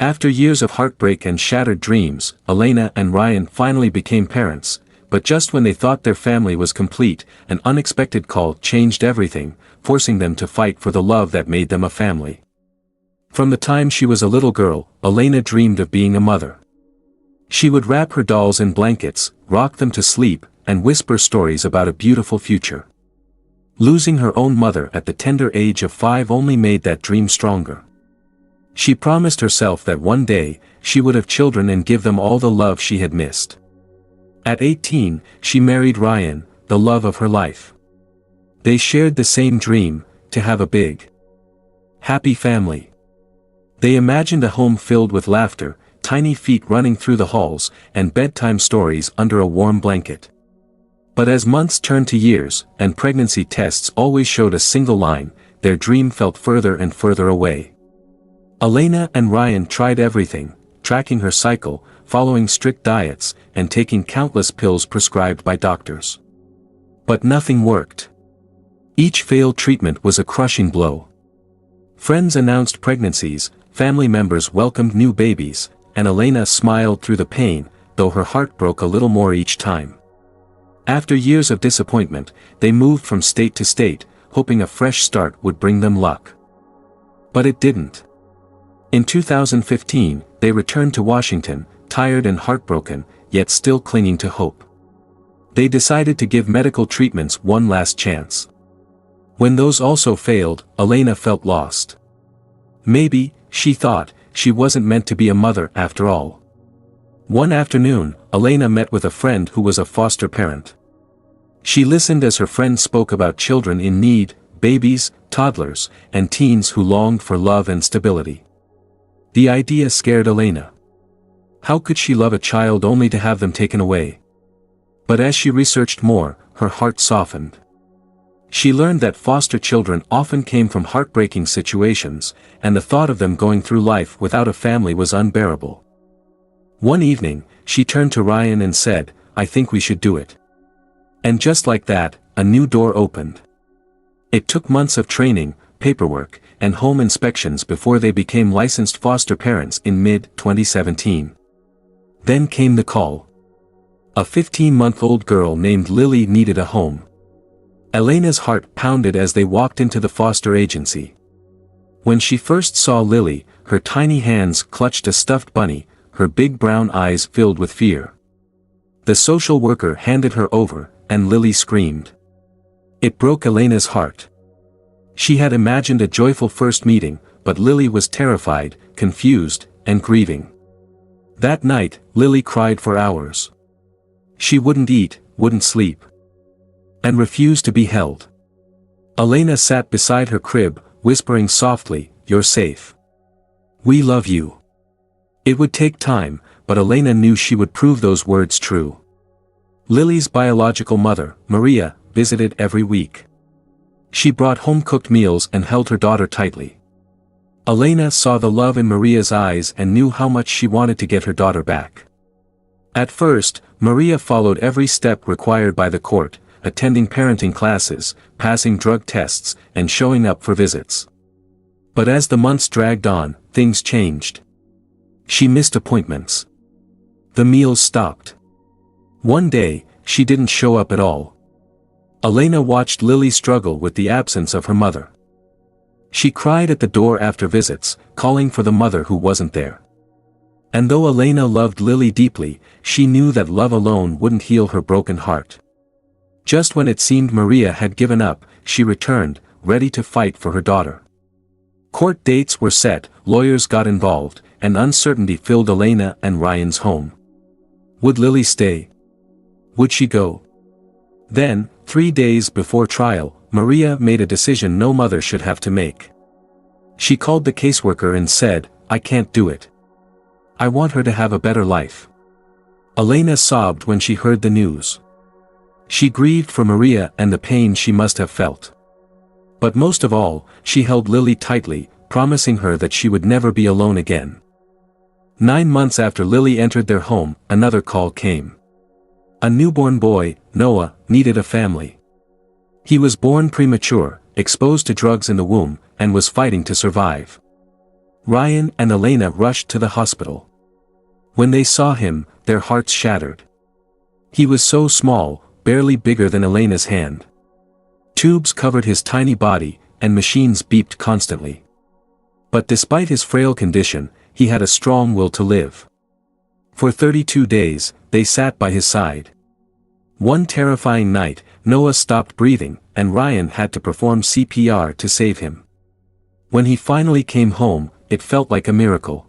After years of heartbreak and shattered dreams, Elena and Ryan finally became parents, but just when they thought their family was complete, an unexpected call changed everything, forcing them to fight for the love that made them a family. From the time she was a little girl, Elena dreamed of being a mother. She would wrap her dolls in blankets, rock them to sleep, and whisper stories about a beautiful future. Losing her own mother at the tender age of 5 only made that dream stronger. She promised herself that one day, she would have children and give them all the love she had missed. At 18, she married Ryan, the love of her life. They shared the same dream, to have a big, happy family. They imagined a home filled with laughter, tiny feet running through the halls, and bedtime stories under a warm blanket. But as months turned to years, and pregnancy tests always showed a single line, their dream felt further and further away. Elena and Ryan tried everything, tracking her cycle, following strict diets, and taking countless pills prescribed by doctors. But nothing worked. Each failed treatment was a crushing blow. Friends announced pregnancies, family members welcomed new babies, and Elena smiled through the pain, though her heart broke a little more each time. After years of disappointment, they moved from state to state, hoping a fresh start would bring them luck. But it didn't. In 2015, they returned to Washington, tired and heartbroken, yet still clinging to hope. They decided to give medical treatments one last chance. When those also failed, Elena felt lost. Maybe, she thought, she wasn't meant to be a mother after all. One afternoon, Elena met with a friend who was a foster parent. She listened as her friend spoke about children in need, babies, toddlers, and teens who longed for love and stability. The idea scared Elena. How could she love a child only to have them taken away? But as she researched more, her heart softened. She learned that foster children often came from heartbreaking situations, and the thought of them going through life without a family was unbearable. One evening, she turned to Ryan and said, "I think we should do it." And just like that, a new door opened. It took months of training, paperwork, and home inspections before they became licensed foster parents in mid-2017. Then came the call. A 15-month-old girl named Lily needed a home. Elena's heart pounded as they walked into the foster agency. When she first saw Lily, her tiny hands clutched a stuffed bunny, her big brown eyes filled with fear. The social worker handed her over, and Lily screamed. It broke Elena's heart. She had imagined a joyful first meeting, but Lily was terrified, confused, and grieving. That night, Lily cried for hours. She wouldn't eat, wouldn't sleep, and refused to be held. Elena sat beside her crib, whispering softly, "You're safe. We love you." It would take time, but Elena knew she would prove those words true. Lily's biological mother, Maria, visited every week. She brought home-cooked meals and held her daughter tightly. Elena saw the love in Maria's eyes and knew how much she wanted to get her daughter back. At first, Maria followed every step required by the court, attending parenting classes, passing drug tests, and showing up for visits. But as the months dragged on, things changed. She missed appointments. The meals stopped. One day, she didn't show up at all. Elena watched Lily struggle with the absence of her mother. She cried at the door after visits, calling for the mother who wasn't there. And though Elena loved Lily deeply, she knew that love alone wouldn't heal her broken heart. Just when it seemed Maria had given up, she returned, ready to fight for her daughter. Court dates were set, lawyers got involved, and uncertainty filled Elena and Ryan's home. Would Lily stay? Would she go? Then, 3 days before trial, Maria made a decision no mother should have to make. She called the caseworker and said, "I can't do it. I want her to have a better life." Elena sobbed when she heard the news. She grieved for Maria and the pain she must have felt. But most of all, she held Lily tightly, promising her that she would never be alone again. 9 months after Lily entered their home, another call came. A newborn boy, Noah, needed a family. He was born premature, exposed to drugs in the womb, and was fighting to survive. Ryan and Elena rushed to the hospital. When they saw him, their hearts shattered. He was so small, barely bigger than Elena's hand. Tubes covered his tiny body, and machines beeped constantly. But despite his frail condition, he had a strong will to live. For 32 days, they sat by his side. One terrifying night, Noah stopped breathing, and Ryan had to perform CPR to save him. When he finally came home, it felt like a miracle.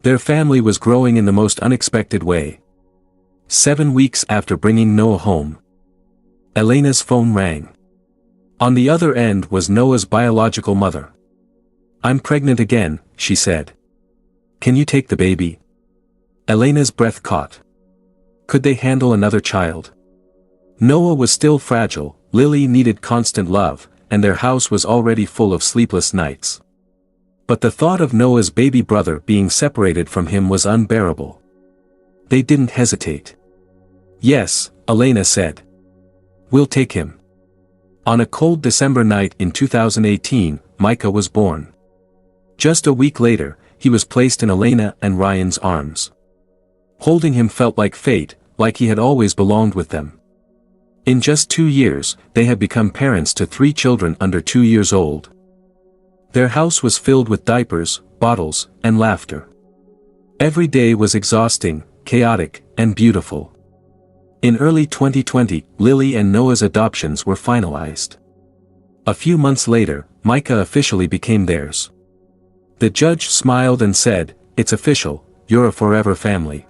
Their family was growing in the most unexpected way. 7 weeks after bringing Noah home, Elena's phone rang. On the other end was Noah's biological mother. "I'm pregnant again," she said. "Can you take the baby?" Elena's breath caught. Could they handle another child? Noah was still fragile, Lily needed constant love, and their house was already full of sleepless nights. But the thought of Noah's baby brother being separated from him was unbearable. They didn't hesitate. "Yes," Elena said. "We'll take him." On a cold December night in 2018, Micah was born. Just a week later, he was placed in Elena and Ryan's arms. Holding him felt like fate, like he had always belonged with them. In just 2 years, they had become parents to 3 children under 2 years old. Their house was filled with diapers, bottles, and laughter. Every day was exhausting, chaotic, and beautiful. In early 2020, Lily and Noah's adoptions were finalized. A few months later, Micah officially became theirs. The judge smiled and said, "It's official, you're a forever family."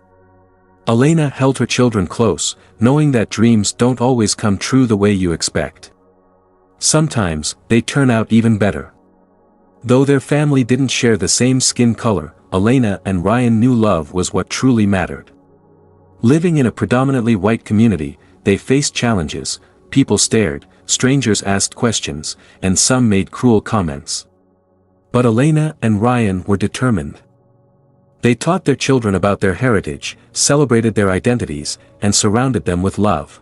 Elena held her children close, knowing that dreams don't always come true the way you expect. Sometimes, they turn out even better. Though their family didn't share the same skin color, Elena and Ryan knew love was what truly mattered. Living in a predominantly white community, they faced challenges, people stared, strangers asked questions, and some made cruel comments. But Elena and Ryan were determined. They taught their children about their heritage, celebrated their identities, and surrounded them with love.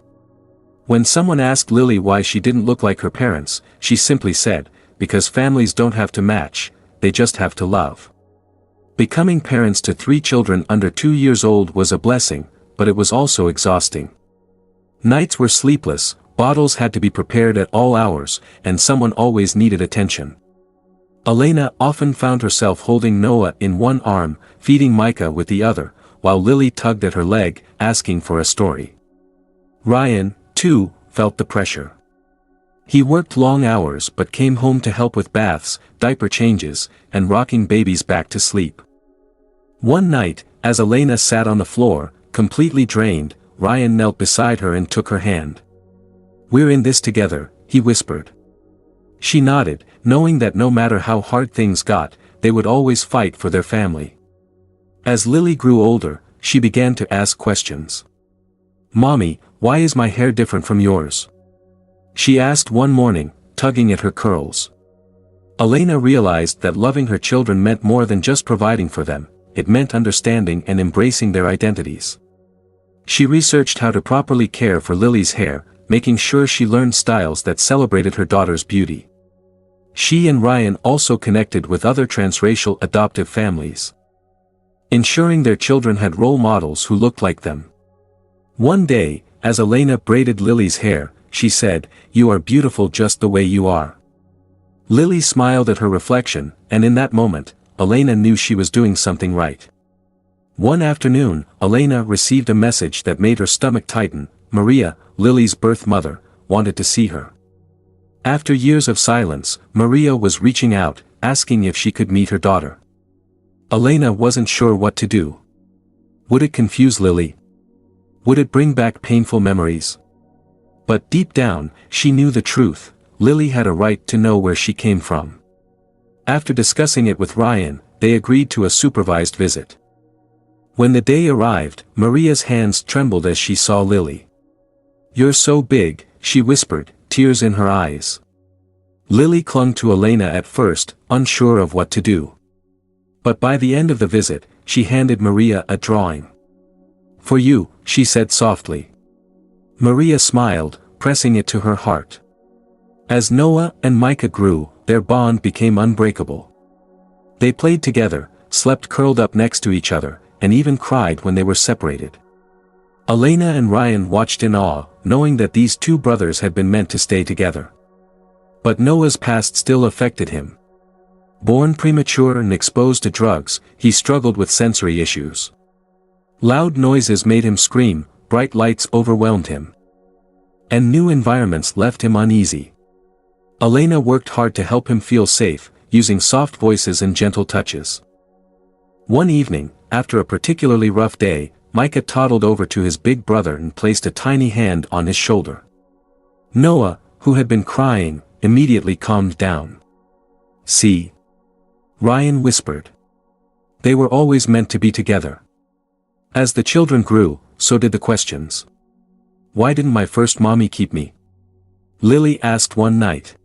When someone asked Lily why she didn't look like her parents, she simply said, "Because families don't have to match, they just have to love." Becoming parents to 3 children under 2 years old was a blessing, but it was also exhausting. Nights were sleepless, bottles had to be prepared at all hours, and someone always needed attention. Elena often found herself holding Noah in one arm, feeding Micah with the other, while Lily tugged at her leg, asking for a story. Ryan, too, felt the pressure. He worked long hours but came home to help with baths, diaper changes, and rocking babies back to sleep. One night, as Elena sat on the floor, completely drained, Ryan knelt beside her and took her hand. "We're in this together," he whispered. She nodded, knowing that no matter how hard things got, they would always fight for their family. As Lily grew older, she began to ask questions. "Mommy, why is my hair different from yours?" she asked one morning, tugging at her curls. Elena realized that loving her children meant more than just providing for them, it meant understanding and embracing their identities. She researched how to properly care for Lily's hair, making sure she learned styles that celebrated her daughter's beauty. She and Ryan also connected with other transracial adoptive families, ensuring their children had role models who looked like them. One day, as Elena braided Lily's hair, she said, "You are beautiful just the way you are." Lily smiled at her reflection, and in that moment, Elena knew she was doing something right. One afternoon, Elena received a message that made her stomach tighten. Maria, Lily's birth mother, wanted to see her. After years of silence, Maria was reaching out, asking if she could meet her daughter. Elena wasn't sure what to do. Would it confuse Lily? Would it bring back painful memories? But deep down, she knew the truth. Lily had a right to know where she came from. After discussing it with Ryan, they agreed to a supervised visit. When the day arrived, Maria's hands trembled as she saw Lily. "You're so big," she whispered, tears in her eyes. Lily clung to Elena at first, unsure of what to do. But by the end of the visit, she handed Maria a drawing. "For you," she said softly. Maria smiled, pressing it to her heart. As Noah and Micah grew, their bond became unbreakable. They played together, slept curled up next to each other, and even cried when they were separated. Elena and Ryan watched in awe, knowing that these two brothers had been meant to stay together. But Noah's past still affected him. Born premature and exposed to drugs, he struggled with sensory issues. Loud noises made him scream, bright lights overwhelmed him. And new environments left him uneasy. Elena worked hard to help him feel safe, using soft voices and gentle touches. One evening, after a particularly rough day, Micah toddled over to his big brother and placed a tiny hand on his shoulder. Noah, who had been crying, immediately calmed down. "See?" Ryan whispered. They were always meant to be together. As the children grew, so did the questions. "Why didn't my first mommy keep me?" Lily asked one night.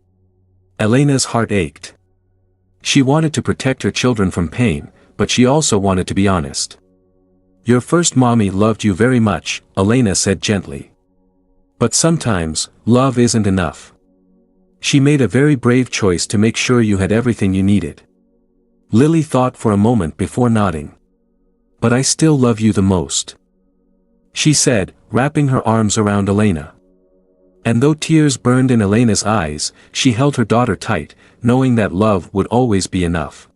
Elena's heart ached. She wanted to protect her children from pain, but she also wanted to be honest. "Your first mommy loved you very much," Elena said gently. "But sometimes, love isn't enough. She made a very brave choice to make sure you had everything you needed." Lily thought for a moment before nodding. "But I still love you the most," she said, wrapping her arms around Elena. And though tears burned in Elena's eyes, she held her daughter tight, knowing that love would always be enough.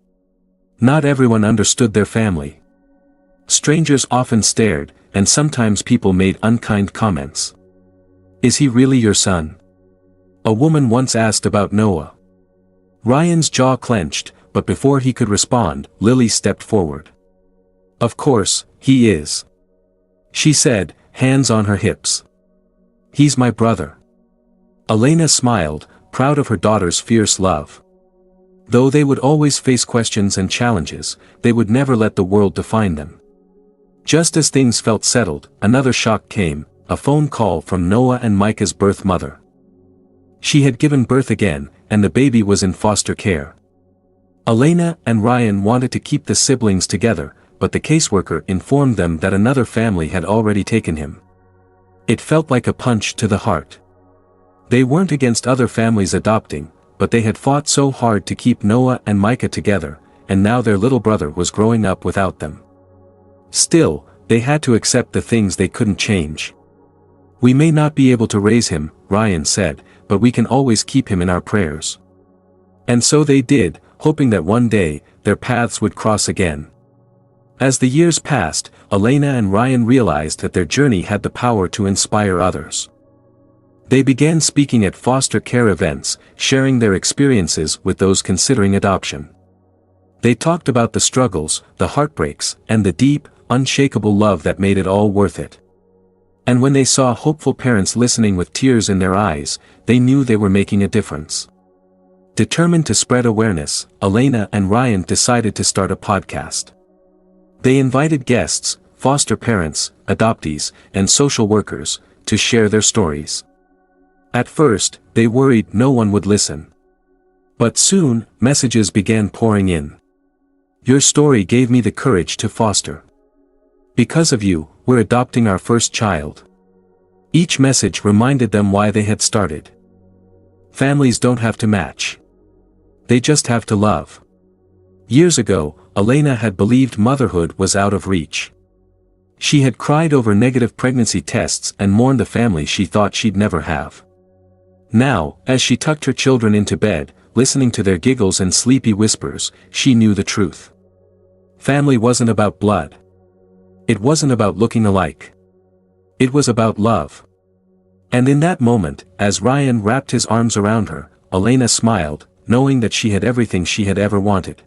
Not everyone understood their family. Strangers often stared, and sometimes people made unkind comments. "Is he really your son?" a woman once asked about Noah. Ryan's jaw clenched, but before he could respond, Lily stepped forward. "Of course, he is," she said, hands on her hips. "He's my brother." Elena smiled, proud of her daughter's fierce love. Though they would always face questions and challenges, they would never let the world define them. Just as things felt settled, another shock came, a phone call from Noah and Micah's birth mother. She had given birth again, and the baby was in foster care. Elena and Ryan wanted to keep the siblings together, but the caseworker informed them that another family had already taken him. It felt like a punch to the heart. They weren't against other families adopting, but they had fought so hard to keep Noah and Micah together, and now their little brother was growing up without them. Still, they had to accept the things they couldn't change. "We may not be able to raise him," Ryan said, "but we can always keep him in our prayers." And so they did, hoping that one day, their paths would cross again. As the years passed, Elena and Ryan realized that their journey had the power to inspire others. They began speaking at foster care events, sharing their experiences with those considering adoption. They talked about the struggles, the heartbreaks, and the deep, unshakable love that made it all worth it. And when they saw hopeful parents listening with tears in their eyes, they knew they were making a difference. Determined to spread awareness, Elena and Ryan decided to start a podcast. They invited guests, foster parents, adoptees, and social workers, to share their stories. At first, they worried no one would listen. But soon, messages began pouring in. "Your story gave me the courage to foster. Because of you, we're adopting our first child." Each message reminded them why they had started. Families don't have to match. They just have to love. Years ago, Elena had believed motherhood was out of reach. She had cried over negative pregnancy tests and mourned the family she thought she'd never have. Now, as she tucked her children into bed, listening to their giggles and sleepy whispers, she knew the truth. Family wasn't about blood. It wasn't about looking alike. It was about love. And in that moment, as Ryan wrapped his arms around her, Elena smiled, knowing that she had everything she had ever wanted.